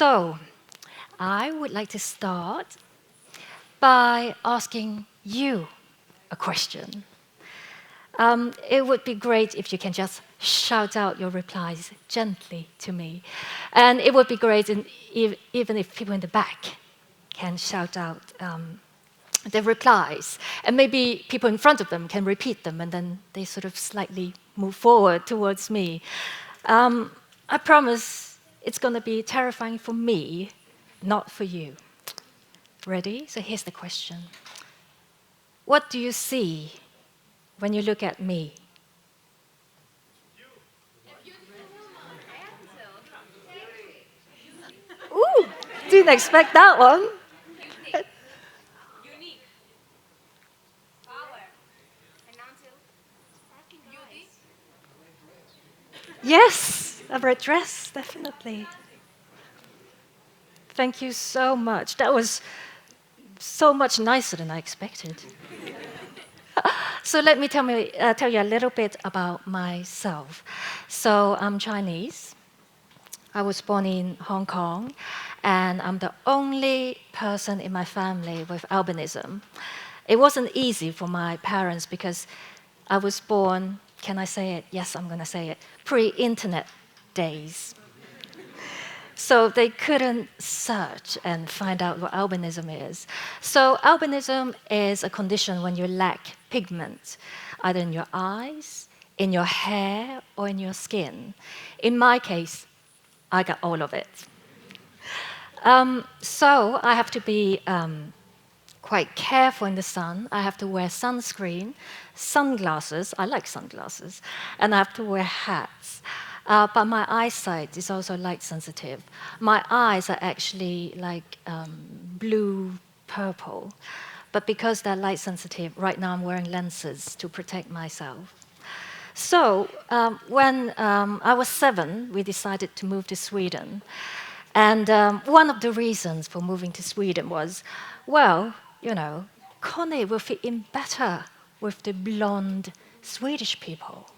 So, I would like to start by asking you a question. It would be great if you can just shout out your replies gently to me. And it would be great even if people in the back can shout out their replies. And maybe people in front of them can repeat them, and then they sort of slightly move forward towards me. I promise it's going to be terrifying for me, not for you. Ready? So here's the question. What do you see when you look at me? Ooh, didn't expect that one. Unique. Power. And until beauty. Yes, a red dress, definitely. Thank you so much. That was so much nicer than I expected. So let me tell you a little bit about myself. So I'm Chinese. I was born in Hong Kong, and I'm the only person in my family with albinism. It wasn't easy for my parents because I was born, can I say it? Yes, I'm going to say it, pre-internet days. So they couldn't search and find out what albinism is. So albinism is a condition when you lack pigment, either in your eyes, in your hair, or in your skin. In my case, I got all of it. So I have to be quite careful in the sun. I have to wear sunscreen, sunglasses. I like sunglasses. And I have to wear hats. But my eyesight is also light sensitive. My eyes are actually like blue purple. But because they're light sensitive, right now I'm wearing lenses to protect myself. So when I was 7, we decided to move to Sweden. And one of the reasons for moving to Sweden was, well, you know, Connie will fit in better with the blonde Swedish people.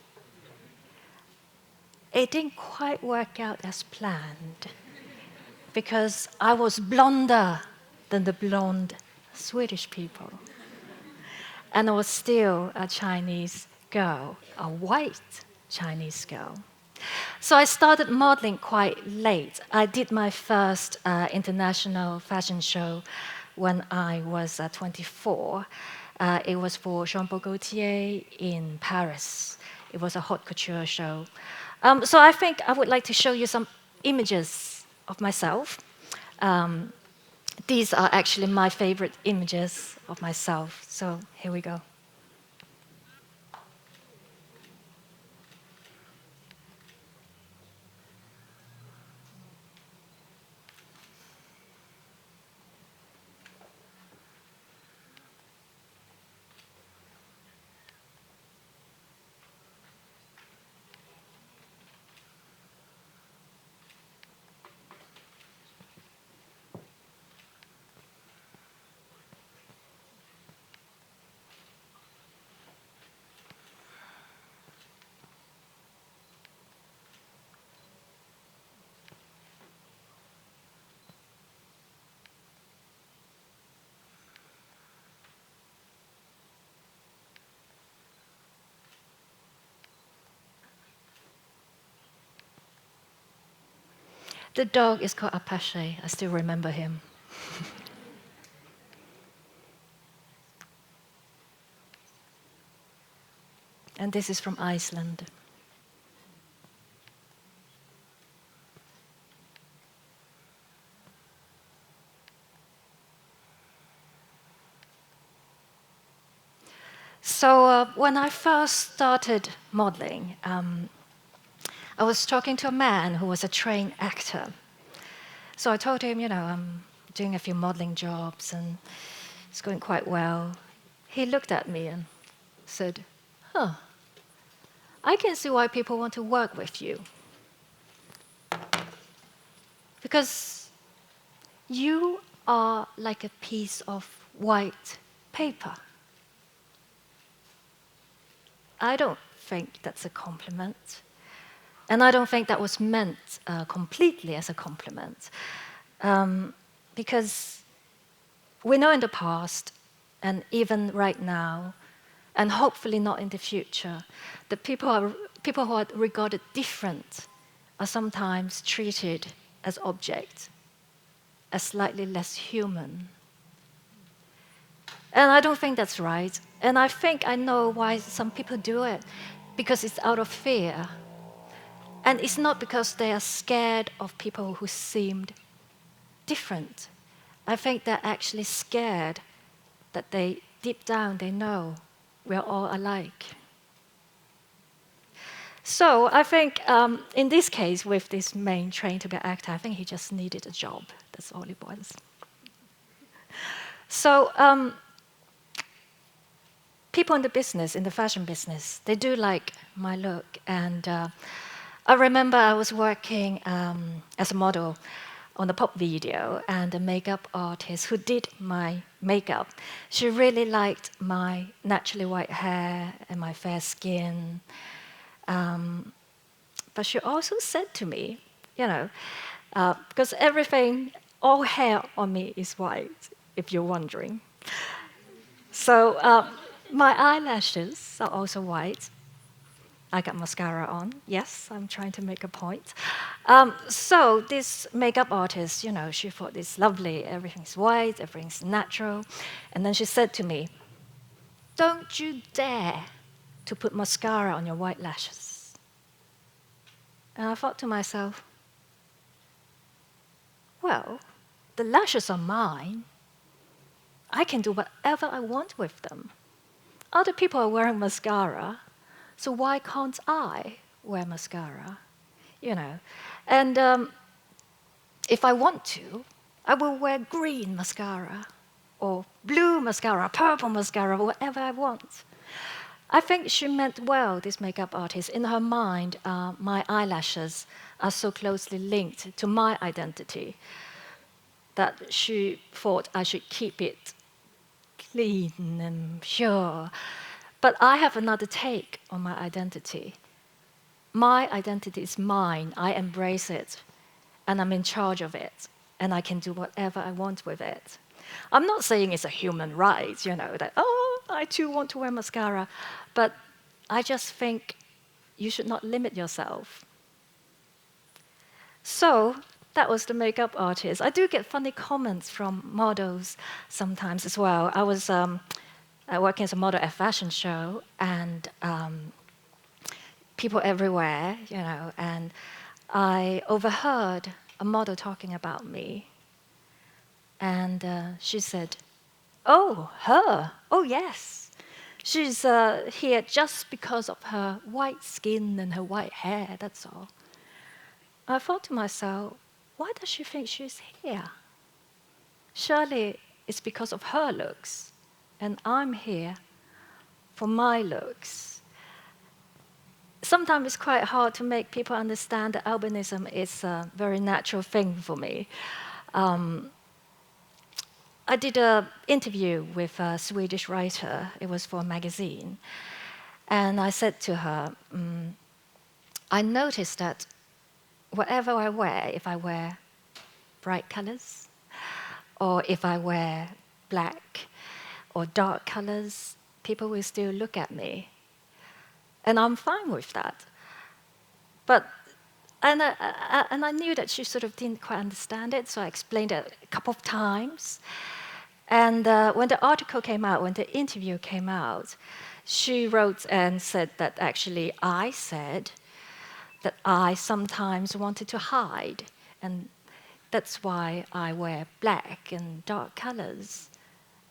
It didn't quite work out as planned because I was blonder than the blonde Swedish people. And I was still a Chinese girl, a white Chinese girl. So I started modeling quite late. I did my first international fashion show when I was 24. It was for Jean-Paul Gaultier in Paris. It was a haute couture show. So I think I would like to show you some images of myself. These are actually my favorite images of myself. So here we go. The dog is called Apache. I still remember him. And this is from Iceland. So when I first started modeling, I was talking to a man who was a trained actor. So I told him, I'm doing a few modeling jobs and it's going quite well. He looked at me and said, I can see why people want to work with you. Because you are like a piece of white paper. I don't think that's a compliment. And I don't think that was meant completely as a compliment. Because we know in the past, and even right now, and hopefully not in the future, that people who are regarded different are sometimes treated as objects, as slightly less human. And I don't think that's right. And I think I know why some people do it, because it's out of fear. And it's not because they are scared of people who seemed different. I think they're actually scared that deep down, they know we're all alike. So I think in this case, with this main trained to be an actor, I think he just needed a job. That's all it was. So people in the business, in the fashion business, they do like my look. And I remember I was working as a model on a pop video, and the makeup artist who did my makeup, she really liked my naturally white hair and my fair skin. But she also said to me, because everything, all hair on me is white, if you're wondering. So my eyelashes are also white. I got mascara on. Yes, I'm trying to make a point. So this makeup artist, she thought it's lovely. Everything's white, everything's natural. And then she said to me, "Don't you dare to put mascara on your white lashes." And I thought to myself, well, the lashes are mine. I can do whatever I want with them. Other people are wearing mascara, so why can't I wear mascara? And if I want to, I will wear green mascara or blue mascara, purple mascara, whatever I want. I think she meant well, this makeup artist. In her mind, my eyelashes are so closely linked to my identity that she thought I should keep it clean and pure. But I have another take on my identity. My identity is mine. I embrace it, and I'm in charge of it, and I can do whatever I want with it. I'm not saying it's a human right, that, I too want to wear mascara, but I just think you should not limit yourself. So that was the makeup artist. I do get funny comments from models sometimes as well. I was working as a model at a fashion show, and people everywhere, and I overheard a model talking about me. And she said, "Oh, her. Oh, yes. She's here just because of her white skin and her white hair, that's all." I thought to myself, why does she think she's here? Surely it's because of her looks, and I'm here for my looks. Sometimes it's quite hard to make people understand that albinism is a very natural thing for me. I did an interview with a Swedish writer. It was for a magazine. And I said to her, I noticed that whatever I wear, if I wear bright colors, or if I wear black or dark colors, people will still look at me. And I'm fine with that. And I knew that she sort of didn't quite understand it, so I explained it a couple of times. And when the article came out, when the interview came out, she wrote and said that actually I said that I sometimes wanted to hide, and that's why I wear black and dark colors.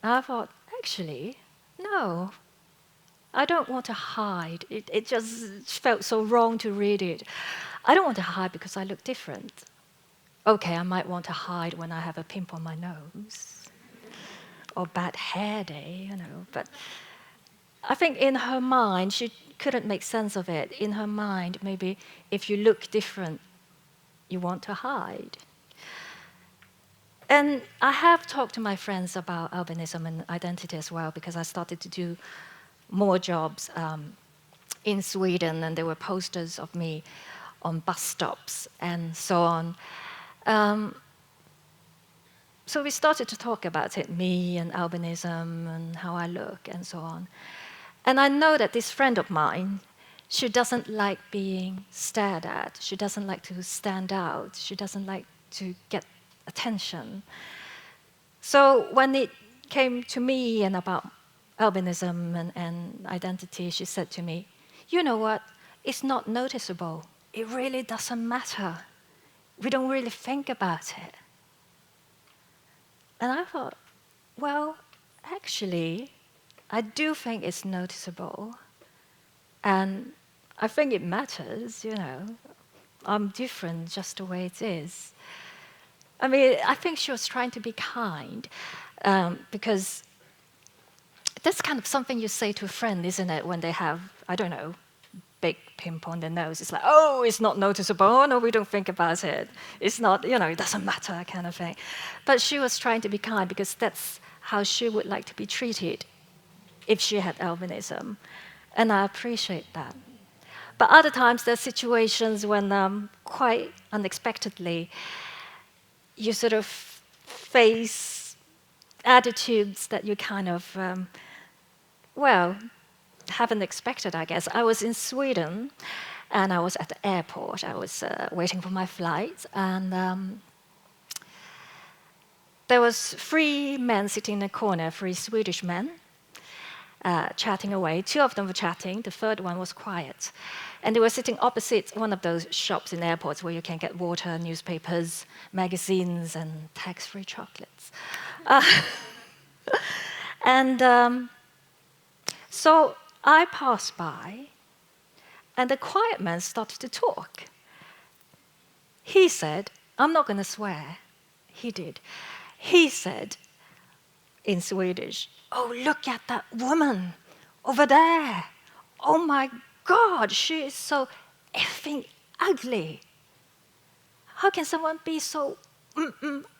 And I thought, actually, no, I don't want to hide. It just felt so wrong to read it. I don't want to hide because I look different. Okay, I might want to hide when I have a pimple on my nose or bad hair day, But I think in her mind, she couldn't make sense of it. In her mind, maybe if you look different, you want to hide. And I have talked to my friends about albinism and identity as well, because I started to do more jobs in Sweden, and there were posters of me on bus stops and so on. So we started to talk about it, me and albinism and how I look and so on. And I know that this friend of mine, she doesn't like being stared at. She doesn't like to stand out. She doesn't like to get attention. So when it came to me and about albinism and identity, she said to me, you know what? It's not noticeable. It really doesn't matter. We don't really think about it. And I thought, well, actually, I do think it's noticeable. And I think it matters, you know. I'm different just the way it is. I mean, I think she was trying to be kind because that's kind of something you say to a friend, isn't it, when they have, I don't know, big pimple on their nose. It's like, oh, it's not noticeable. Oh, no, we don't think about it. It's not, you know, it doesn't matter kind of thing. But she was trying to be kind because that's how she would like to be treated if she had albinism. And I appreciate that. But other times, there are situations when quite unexpectedly, you sort of face attitudes that you kind of, well, haven't expected, I guess. I was in Sweden, and I was at the airport. I was waiting for my flight, and there was 3 men sitting in a corner, 3 Swedish men, chatting away. 2 of them were chatting. The third one was quiet. And they were sitting opposite one of those shops in airports where you can get water, newspapers, magazines, and tax-free chocolates. And so I passed by, and the quiet man started to talk. He said, I'm not going to swear. He did. He said in Swedish, oh, look at that woman over there. Oh my God, she is so effing ugly. How can someone be so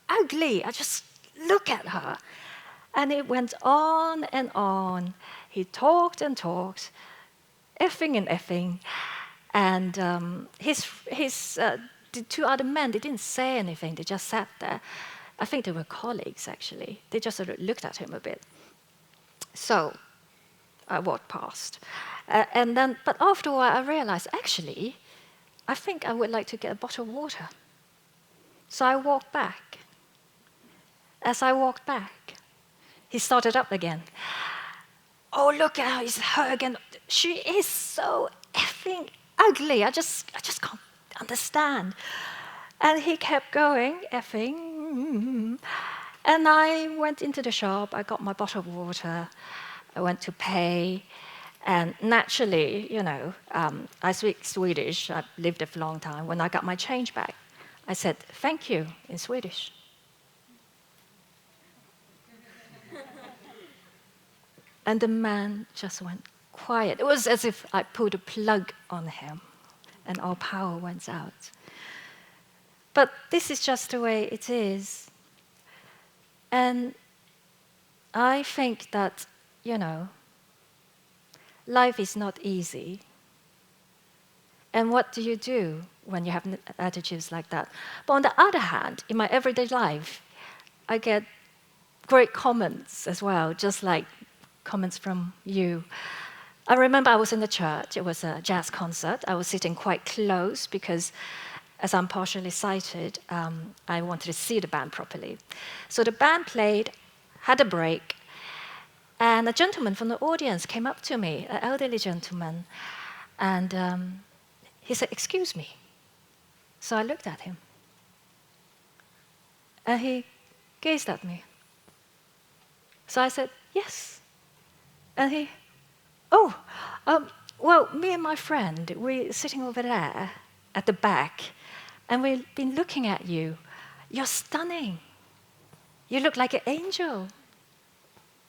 ugly? I just look at her. And it went on and on. He talked and talked, effing and effing. And the 2 other men, they didn't say anything. They just sat there. I think they were colleagues, actually. They just sort of looked at him a bit. So I walked past. But after a while, I realized, actually, I think I would like to get a bottle of water. So I walked back. As I walked back, he started up again. Oh, look at her, it's her again. She is so effing ugly. I just can't understand. And he kept going, effing. And I went into the shop, I got my bottle of water, I went to pay. And naturally, you know, I speak Swedish, I've lived there for a long time. When I got my change back, I said, thank you, in Swedish. And the man just went quiet. It was as if I pulled a plug on him and all power went out. But this is just the way it is. And I think that, you know, life is not easy. And what do you do when you have attitudes like that? But on the other hand, in my everyday life, I get great comments as well, just like comments from you. I remember I was in the church. It was a jazz concert. I was sitting quite close because, as I'm partially sighted, I wanted to see the band properly. So the band played, had a break, and a gentleman from the audience came up to me, an elderly gentleman, and he said, excuse me. So I looked at him, and he gazed at me. So I said, yes. And he, well, me and my friend, we're sitting over there at the back, and we've been looking at you. You're stunning. You look like an angel.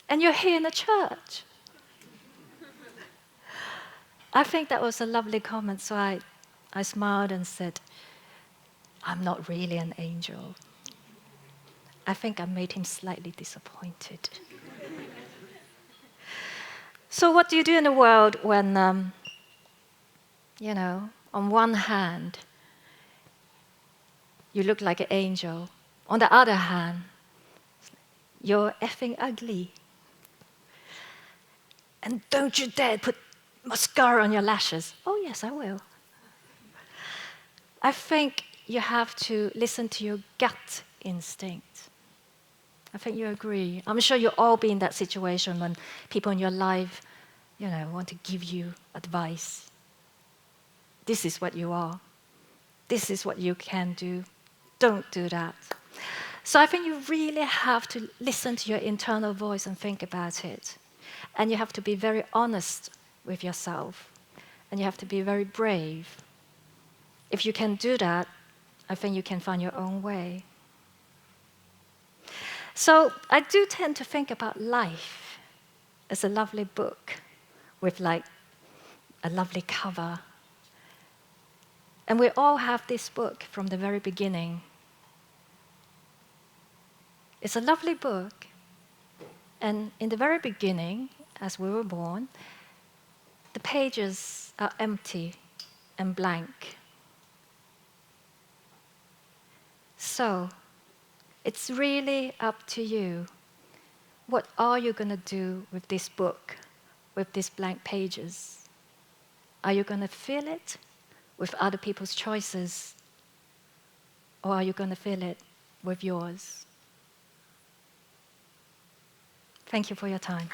And you're here in the church. I think that was a lovely comment, so I smiled and said, I'm not really an angel. I think I made him slightly disappointed. So what do you do in the world when, you know, on one hand, you look like an angel. On the other hand, You're effing ugly. And don't you dare put mascara on your lashes. Oh, yes, I will. I think you have to listen to your gut instinct. I think you agree. I'm sure you'll all be in that situation when people in your life, want to give you advice. This is what you are. This is what you can do. Don't do that. So I think you really have to listen to your internal voice and think about it. And you have to be very honest with yourself. And you have to be very brave. If you can do that, I think you can find your own way. So I do tend to think about life as a lovely book with like a lovely cover. And we all have this book from the very beginning. It's a lovely book. And in the very beginning, as we were born, the pages are empty and blank. So it's really up to you. What are you going to do with this book, with these blank pages? Are you going to fill it with other people's choices? Or are you going to fill it with yours? Thank you for your time.